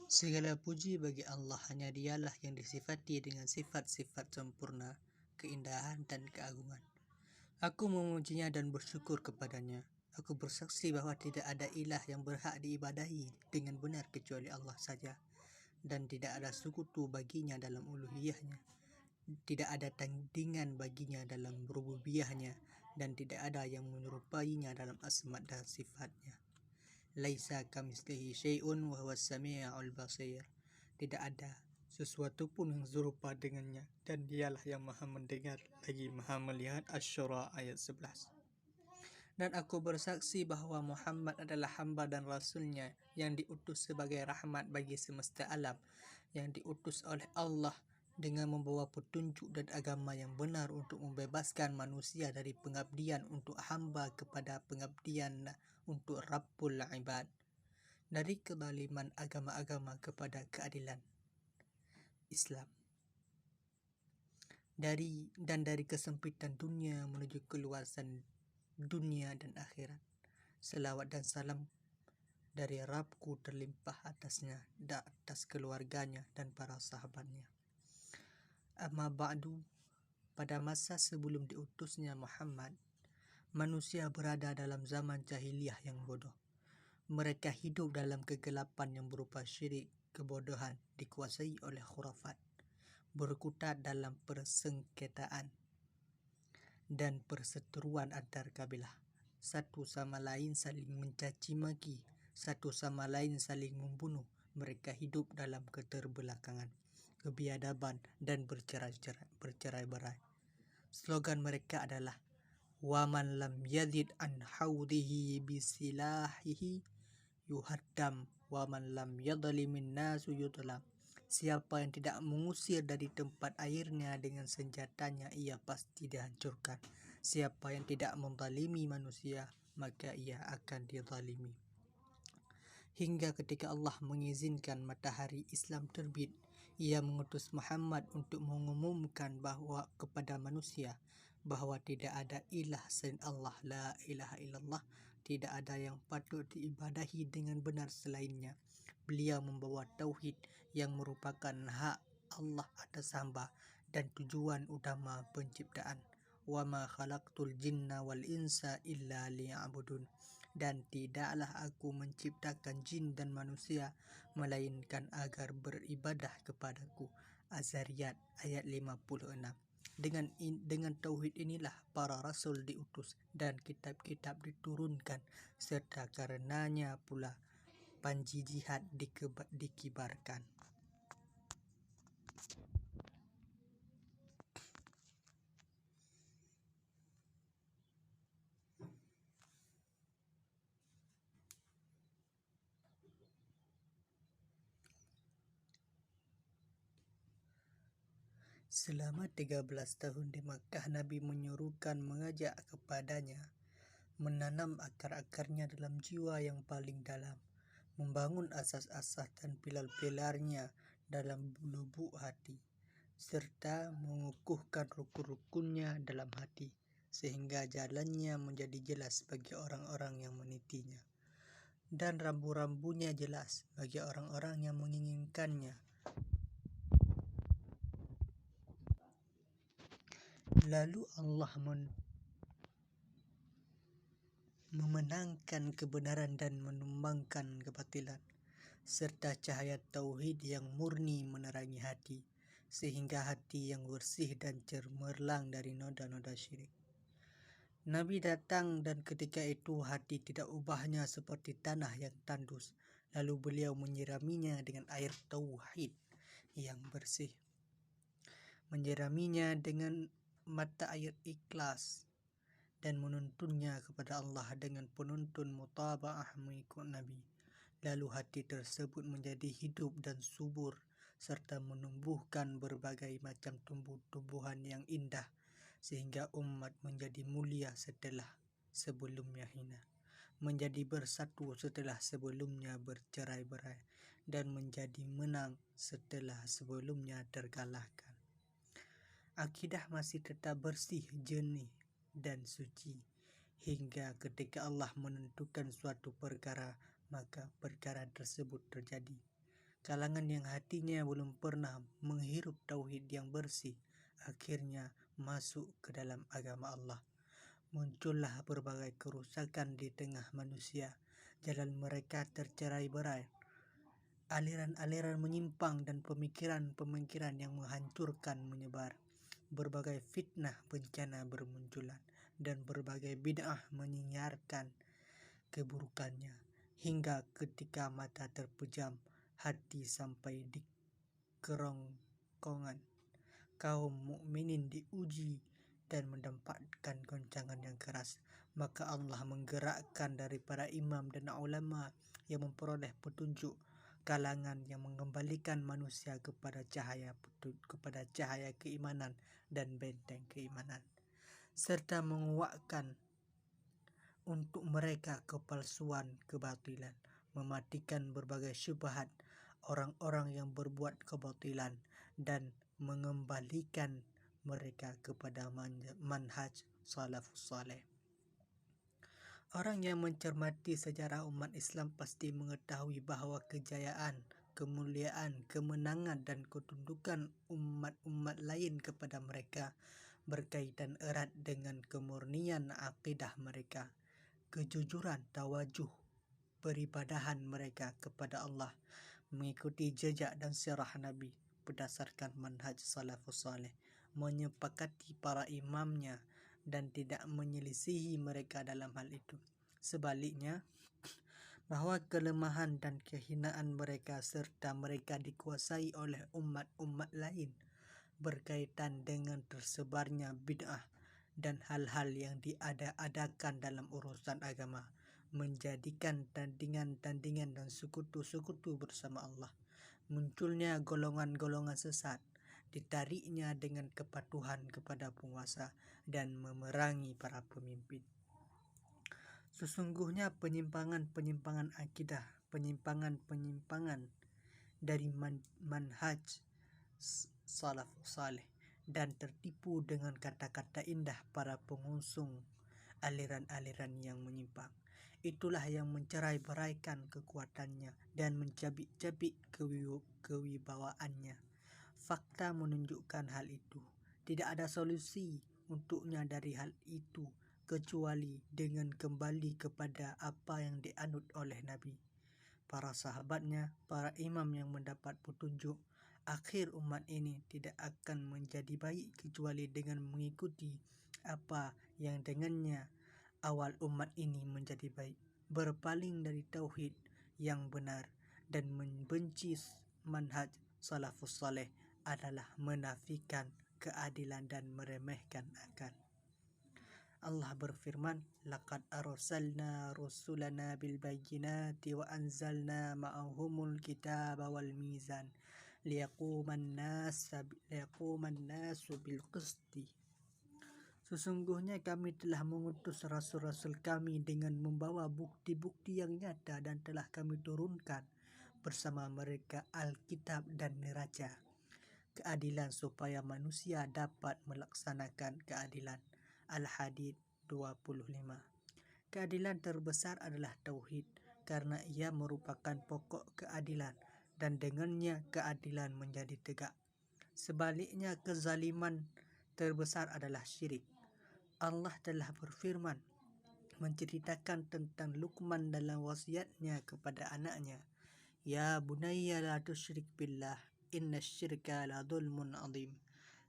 Segala puji bagi Allah, hanya Dialah yang disifati dengan sifat-sifat sempurna, keindahan dan keagungan. Aku memujinya dan bersyukur kepadanya. Aku bersaksi bahwa tidak ada ilah yang berhak diibadahi dengan benar kecuali Allah saja, dan tidak ada sekutu baginya dalam uluhiyahnya. Tidak ada tandingan baginya dalam rububiyahnya, dan tidak ada yang menyerupainya dalam asma dan sifatnya. Laisa kamitslihi syai'un wa huwas samiul basir. Tidak ada sesuatu pun yang serupa dengannya, dan Dialah yang Maha mendengar lagi Maha melihat. Asy-Syura ayat 11. Dan aku bersaksi bahwa Muhammad adalah hamba dan rasulnya yang diutus sebagai rahmat bagi semesta alam, yang diutus oleh Allah dengan membawa petunjuk dan agama yang benar untuk membebaskan manusia dari pengabdian untuk hamba kepada pengabdian untuk Rabbul Ibad, dari kezaliman agama-agama kepada keadilan Islam, dari kesempitan dunia menuju keluasan dunia dan akhirat. Selawat dan salam dari Rabbku terlimpah atasnya, atas keluarganya dan para sahabatnya. Amma ba'du, pada masa sebelum diutusnya Muhammad, manusia berada dalam zaman jahiliyah yang bodoh. Mereka hidup dalam kegelapan yang berupa syirik, kebodohan, dikuasai oleh khurafat, berkutat dalam persengketaan dan perseteruan antar kabilah. Satu sama lain saling mencaci maki, satu sama lain saling membunuh. Mereka hidup dalam keterbelakangan, kebiadaban, dan bercerai-berai. Slogan mereka adalah "Waman lam yazid an haudihi bisilahihi yuhaddam, waman lam yadhlimin nasu yudlam." Siapa yang tidak mengusir dari tempat airnya dengan senjatanya, ia pasti dihancurkan. Siapa yang tidak menzalimi manusia, maka ia akan dizalimi. Hingga ketika Allah mengizinkan matahari Islam terbit, Ia mengutus Muhammad untuk mengumumkan bahwa kepada manusia bahwa tidak ada ilah selain Allah, la ilaha illallah, tidak ada yang patut diibadahi dengan benar selainnya. Beliau membawa tauhid yang merupakan hak Allah atas hamba dan tujuan utama penciptaan. Wa ma khalaqtul jinna wal insa illa liya'budun. Dan tidaklah aku menciptakan jin dan manusia melainkan agar beribadah kepadaku. Az-Zariyat ayat 56. Dengan tauhid inilah para rasul diutus dan kitab-kitab diturunkan, serta karenanya pula panji jihad dikibarkan. Selama 13 tahun di Makkah, Nabi menyuruhkan mengajak kepadanya menanam akar-akarnya dalam jiwa yang paling dalam, membangun asas-asas dan pilar-pilarnya dalam lubuk hati, serta mengukuhkan rukun-rukunnya dalam hati, sehingga jalannya menjadi jelas bagi orang-orang yang menitinya, dan rambu-rambunya jelas bagi orang-orang yang menginginkannya. Lalu Allah memenangkan kebenaran dan menumbangkan kebatilan, serta cahaya tauhid yang murni menerangi hati, sehingga hati yang bersih dan cemerlang dari noda-noda syirik. Nabi datang dan ketika itu hati tidak ubahnya seperti tanah yang tandus. Lalu beliau menyiraminya dengan air tauhid yang bersih, menyiraminya dengan mata air ikhlas, dan menuntunnya kepada Allah dengan penuntun mutaba'ah mengikut Nabi. Lalu hati tersebut menjadi hidup dan subur, serta menumbuhkan berbagai macam tumbuh-tumbuhan yang indah, sehingga umat menjadi mulia setelah sebelumnya hina, menjadi bersatu setelah sebelumnya bercerai-berai, dan menjadi menang setelah sebelumnya terkalahkan. Akidah masih tetap bersih, jernih, dan suci, hingga ketika Allah menentukan suatu perkara, maka perkara tersebut terjadi. Kalangan yang hatinya belum pernah menghirup tauhid yang bersih akhirnya masuk ke dalam agama Allah. Muncullah berbagai kerusakan di tengah manusia. Jalan mereka tercerai-berai. Aliran-aliran menyimpang dan pemikiran-pemikiran yang menghancurkan menyebar. Berbagai fitnah bencana bermunculan dan berbagai bid'ah menyinarkan keburukannya. Hingga ketika mata terpejam, hati sampai di kerongkongan. Kaum mukminin diuji dan mendapatkan goncangan yang keras. Maka Allah menggerakkan daripada imam dan ulama yang memperoleh petunjuk, kalangan yang mengembalikan manusia kepada cahaya keimanan dan benteng keimanan, serta menguatkan untuk mereka kepalsuan kebatilan, mematikan berbagai syubhat orang-orang yang berbuat kebatilan dan mengembalikan mereka kepada manhaj salafus saleh. Orang yang mencermati sejarah umat Islam pasti mengetahui bahawa kejayaan, kemuliaan, kemenangan dan ketundukan umat-umat lain kepada mereka berkaitan erat dengan kemurnian akidah mereka, kejujuran tawajuh peribadahan mereka kepada Allah, mengikuti jejak dan sirah Nabi berdasarkan manhaj salafus saleh, menyepakati para imamnya dan tidak menyelisihi mereka dalam hal itu. Sebaliknya, bahawa kelemahan dan kehinaan mereka serta mereka dikuasai oleh umat-umat lain berkaitan dengan tersebarnya bid'ah dan hal-hal yang diada-adakan dalam urusan agama, menjadikan tandingan-tandingan dan sekutu-sekutu bersama Allah, munculnya golongan-golongan sesat, ditariknya dengan kepatuhan kepada penguasa dan memerangi para pemimpin. Sesungguhnya penyimpangan-penyimpangan akidah, penyimpangan-penyimpangan dari manhaj salafus saleh dan tertipu dengan kata-kata indah para pengusung aliran-aliran yang menyimpang. Itulah yang mencerai-beraikan kekuatannya dan mencabik-cabik kewibawaannya. Fakta menunjukkan hal itu. Tidak ada solusi untuknya dari hal itu kecuali dengan kembali kepada apa yang dianut oleh Nabi, para sahabatnya, para imam yang mendapat petunjuk. Akhir umat ini tidak akan menjadi baik kecuali dengan mengikuti apa yang dengannya awal umat ini menjadi baik, berpaling dari tauhid yang benar dan membenci manhaj salafus saleh adalah menafikan keadilan dan meremehkan akal. Allah berfirman, laqad arsalna rusulana bil bayyinati wa anzalna ma'ahumul kitaba wal mizan liyaquman nasu bil qisti. Sesungguhnya kami telah mengutus rasul-rasul kami dengan membawa bukti-bukti yang nyata dan telah kami turunkan bersama mereka Alkitab dan neraca keadilan supaya manusia dapat melaksanakan keadilan. Al-Hadid 25. Keadilan terbesar adalah tauhid karena ia merupakan pokok keadilan dan dengannya keadilan menjadi tegak. Sebaliknya kezaliman terbesar adalah syirik. Allah telah berfirman menceritakan tentang Luqman dalam wasiatnya kepada anaknya, ya bunayya la tusyrik billah innasyirka la dzulmun adzim.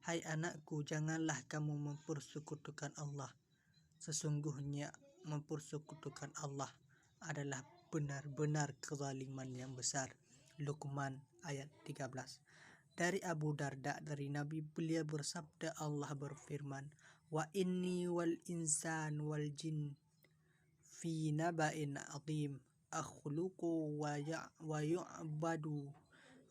Hai anakku, janganlah kamu mempersekutukan Allah. Sesungguhnya mempersekutukan Allah adalah benar-benar kezaliman yang besar. Luqman ayat 13. Dari Abu Darda dari Nabi, beliau bersabda, Allah berfirman, wa inni wal insan wal jin fi naba'in adzim akhluqu wa yu'badu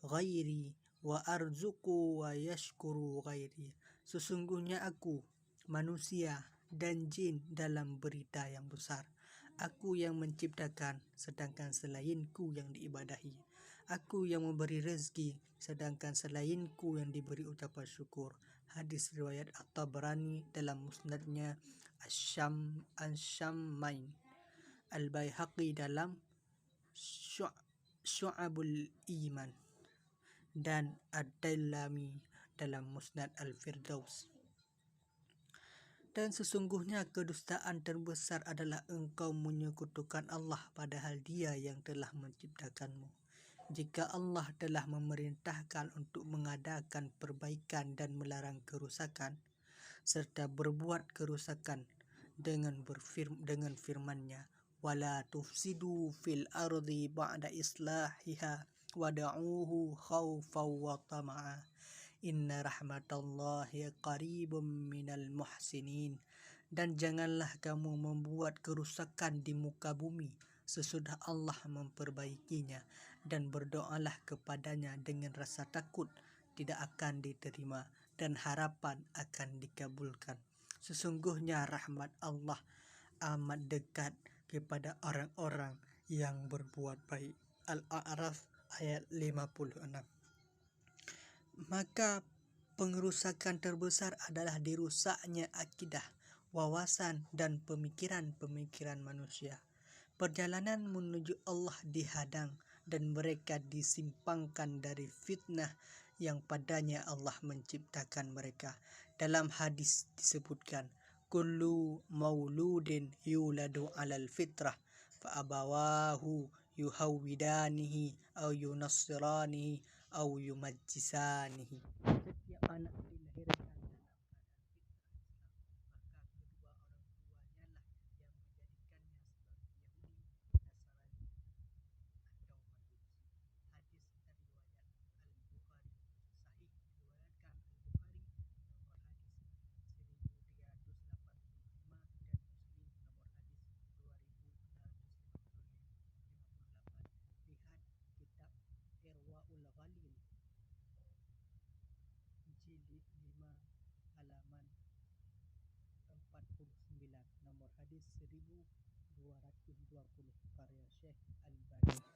ghairi wa arzuku wa yashkuru ghairi. Sesungguhnya aku, manusia dan jin dalam berita yang besar. Aku yang menciptakan sedangkan selainku yang diibadahi. Aku yang memberi rezeki sedangkan selainku yang diberi ucapan syukur. Hadis riwayat At-Tabrani dalam musnadnya, Asy-Syammain, Al-Baihaqi dalam Syu'abul Iman. dan Ad-Dailami dalam Musnad Al-Firdaus. Dan sesungguhnya kedustaan terbesar adalah engkau menyekutukan Allah padahal Dia yang telah menciptakanmu. Jika Allah telah memerintahkan untuk mengadakan perbaikan dan melarang kerusakan, serta berbuat kerusakan dengan firman-Nya, wala tufsidu fil ardi ba'da islahiha wada'uhu khawfan wa tama'a inna rahmatallahi qaribum minal muhsinin. Dan janganlah kamu membuat kerusakan di muka bumi sesudah Allah memperbaikinya, dan berdoalah kepadanya dengan rasa takut tidak akan diterima dan harapan akan dikabulkan. Sesungguhnya rahmat Allah amat dekat kepada orang-orang yang berbuat baik. Al-A'raf ayat 56. Maka pengerusakan terbesar adalah dirusaknya akidah, wawasan, dan pemikiran-pemikiran manusia. Perjalanan menuju Allah dihadang dan mereka disimpangkan dari fitnah yang padanya Allah menciptakan mereka. Dalam hadis disebutkan, kullu mauludin yuladu alal fitrah fa abawahu yuhawwidanihi au yunassiranihi au yumajjisanihi. Setiap anak dilahirkan dalam keadaan Jilid 5 halaman 49, nomor hadis 1220, karya Syekh Al-Bani.